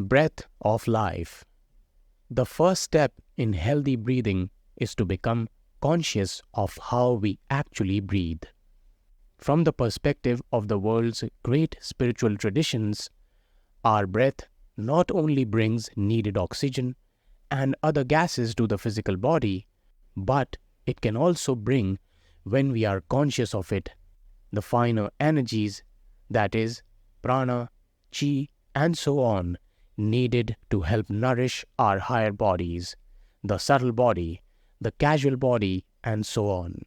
Breath of life. The first step in healthy breathing is to become conscious of how we actually breathe. From the perspective of the world's great spiritual traditions, our breath not only brings needed oxygen and other gases to the physical body, but it can also bring, when we are conscious of it, the finer energies, that is, prana, chi, and so on, needed to help nourish our higher bodies, the subtle body, the casual body, and so on.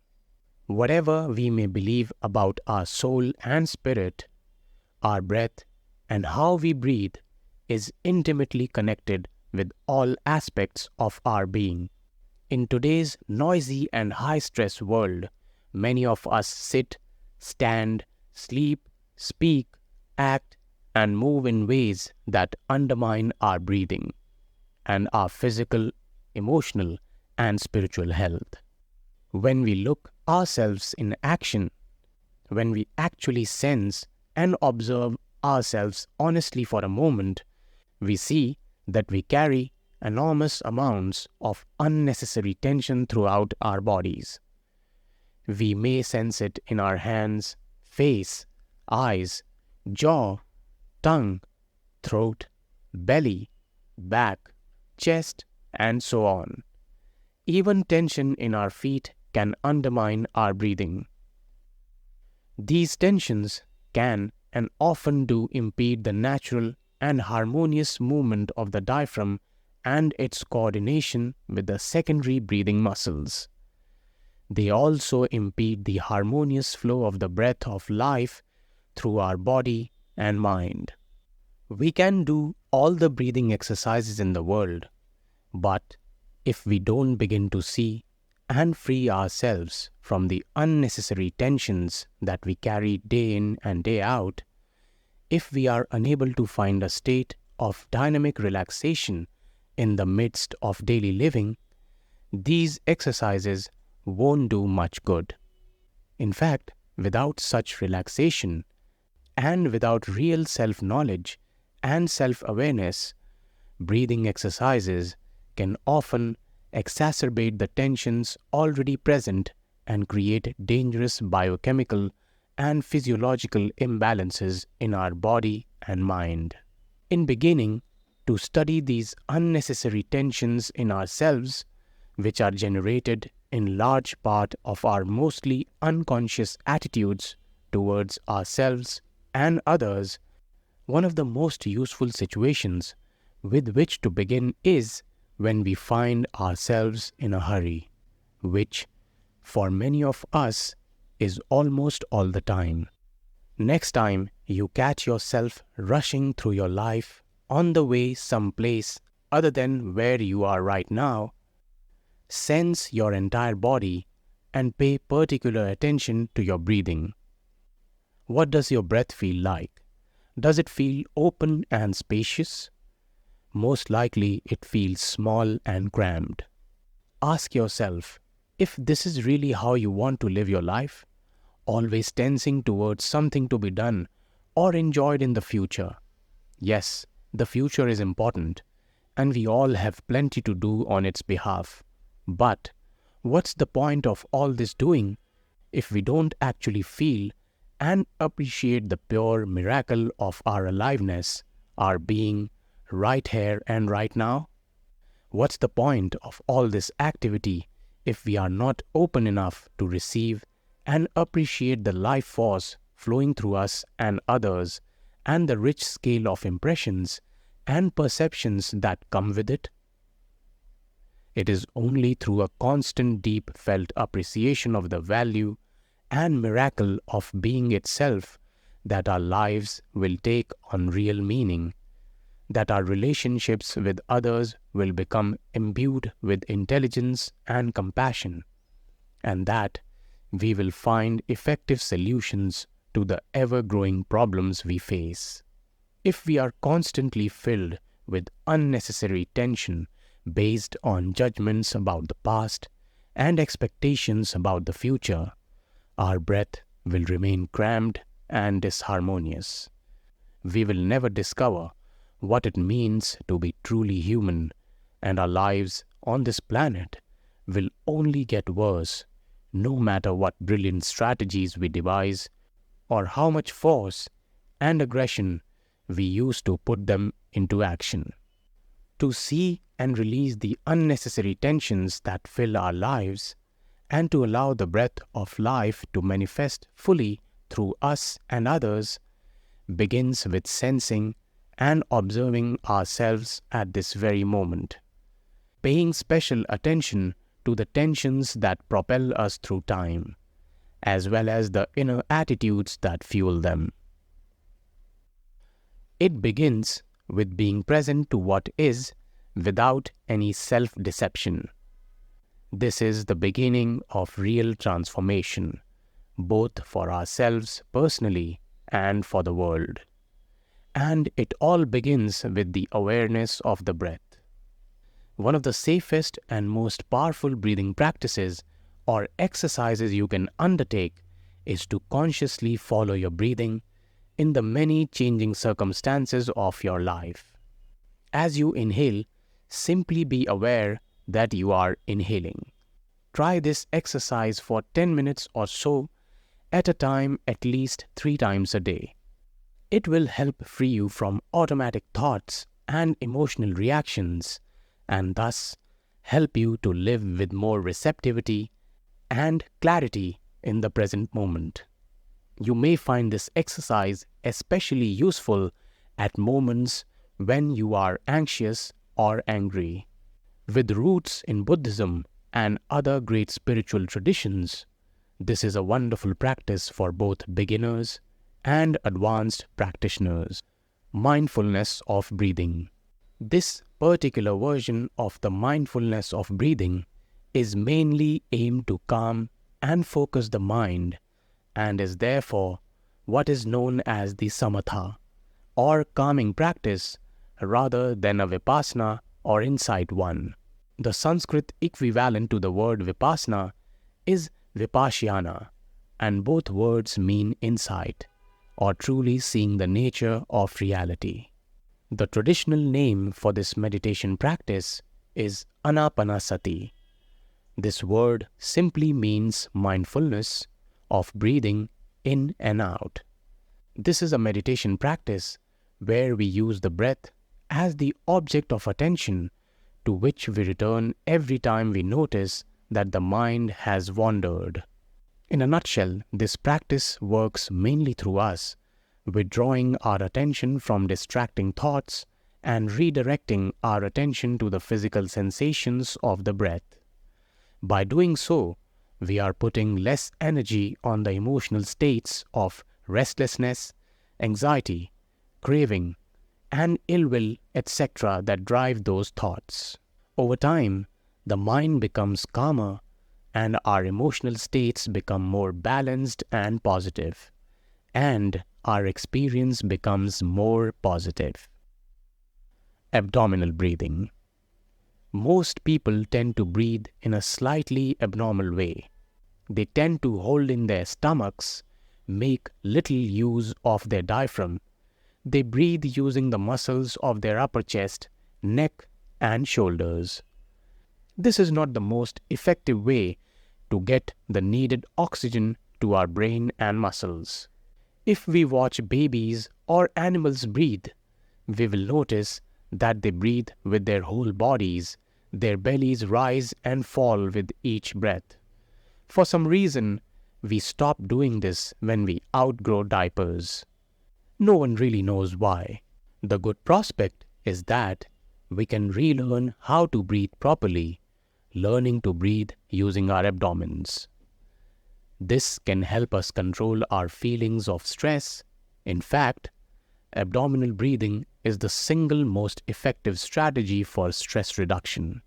Whatever we may believe about our soul and spirit, our breath and how we breathe is intimately connected with all aspects of our being. In today's noisy and high-stress world, many of us sit, stand, sleep, speak, act, and move in ways that undermine our breathing and our physical, emotional, and spiritual health. When we look ourselves in action, when we actually sense and observe ourselves honestly for a moment, we see that we carry enormous amounts of unnecessary tension throughout our bodies. We may sense it in our hands, face, eyes, jaw, tongue, throat, belly, back, chest, and so on. Even tension in our feet can undermine our breathing. These tensions can and often do impede the natural and harmonious movement of the diaphragm and its coordination with the secondary breathing muscles. They also impede the harmonious flow of the breath of life through our body and mind. We can do all the breathing exercises in the world, but if we don't begin to see and free ourselves from the unnecessary tensions that we carry day in and day out, if we are unable to find a state of dynamic relaxation in the midst of daily living, these exercises won't do much good. In fact, without such relaxation and without real self-knowledge and self-awareness, breathing exercises can often exacerbate the tensions already present and create dangerous biochemical and physiological imbalances in our body and mind. In beginning to study these unnecessary tensions in ourselves, which are generated in large part of our mostly unconscious attitudes towards ourselves and others, one of the most useful situations with which to begin is when we find ourselves in a hurry, which, for many of us, is almost all the time. Next time you catch yourself rushing through your life on the way someplace other than where you are right now, sense your entire body and pay particular attention to your breathing. What does your breath feel like? Does it feel open and spacious? Most likely it feels small and cramped. Ask yourself if this is really how you want to live your life, always tensing towards something to be done or enjoyed in the future. Yes, the future is important, and we all have plenty to do on its behalf. But what's the point of all this doing if we don't actually feel and appreciate the pure miracle of our aliveness, our being, right here and right now? What's the point of all this activity if we are not open enough to receive and appreciate the life force flowing through us and others and the rich scale of impressions and perceptions that come with it? It is only through a constant deep felt appreciation of the value and miracle of being itself that our lives will take on real meaning, that our relationships with others will become imbued with intelligence and compassion, and that we will find effective solutions to the ever-growing problems we face. If we are constantly filled with unnecessary tension based on judgments about the past and expectations about the future, our breath will remain cramped and disharmonious. We will never discover what it means to be truly human, and our lives on this planet will only get worse, no matter what brilliant strategies we devise or how much force and aggression we use to put them into action. To see and release the unnecessary tensions that fill our lives, and to allow the breath of life to manifest fully through us and others, begins with sensing and observing ourselves at this very moment, paying special attention to the tensions that propel us through time, as well as the inner attitudes that fuel them. It begins with being present to what is without any self-deception. This is the beginning of real transformation, both for ourselves personally and for the world. And it all begins with the awareness of the breath. One of the safest and most powerful breathing practices or exercises you can undertake is to consciously follow your breathing in the many changing circumstances of your life. As you inhale, simply be aware that you are inhaling. Try this exercise for 10 minutes or so at a time, at least 3 times a day. It will help free you from automatic thoughts and emotional reactions, and thus help you to live with more receptivity and clarity in the present moment. You may find this exercise especially useful at moments when you are anxious or angry. With roots in Buddhism and other great spiritual traditions, this is a wonderful practice for both beginners and advanced practitioners. Mindfulness of breathing. This particular version of the mindfulness of breathing is mainly aimed to calm and focus the mind, and is therefore what is known as the samatha, or calming practice, rather than a vipassana or insight one. The Sanskrit equivalent to the word vipassana is vipashyana, and both words mean insight, or truly seeing the nature of reality. The traditional name for this meditation practice is anapanasati. This word simply means mindfulness of breathing in and out. This is a meditation practice where we use the breath as the object of attention to which we return every time we notice that the mind has wandered. In a nutshell, this practice works mainly through us, withdrawing our attention from distracting thoughts and redirecting our attention to the physical sensations of the breath. By doing so, we are putting less energy on the emotional states of restlessness, anxiety, craving, and ill will, etc. that drive those thoughts. Over time, the mind becomes calmer and our emotional states become more balanced and positive, and our experience becomes more positive. Abdominal breathing. Most people tend to breathe in a slightly abnormal way. They tend to hold in their stomachs, make little use of their diaphragm. They breathe using the muscles of their upper chest, neck, and shoulders. This is not the most effective way to get the needed oxygen to our brain and muscles. If we watch babies or animals breathe, we will notice that they breathe with their whole bodies. Their bellies rise and fall with each breath. For some reason, we stop doing this when we outgrow diapers. No one really knows why. The good prospect is that we can relearn how to breathe properly, learning to breathe using our abdomens. This can help us control our feelings of stress. In fact, abdominal breathing is the single most effective strategy for stress reduction.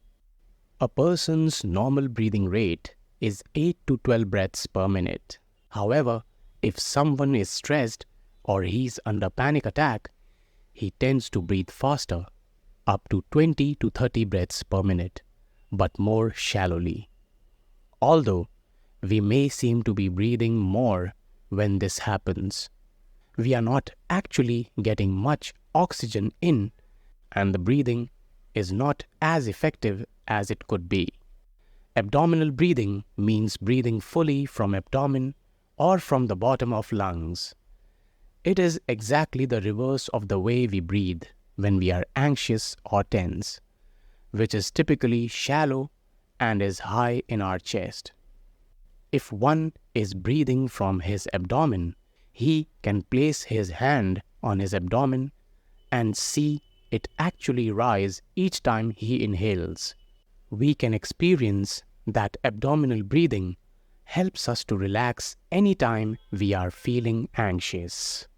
A person's normal breathing rate is 8 to 12 breaths per minute. However, if someone is stressed or he's under panic attack, he tends to breathe faster, up to 20 to 30 breaths per minute, but more shallowly. Although we may seem to be breathing more when this happens, we are not actually getting much oxygen in and the breathing is not as effective as it could be. Abdominal breathing means breathing fully from abdomen or from the bottom of lungs. It is exactly the reverse of the way we breathe when we are anxious or tense, which is typically shallow and is high in our chest. If one is breathing from his abdomen, he can place his hand on his abdomen and see it actually rise each time he inhales. We can experience that abdominal breathing helps us to relax anytime we are feeling anxious.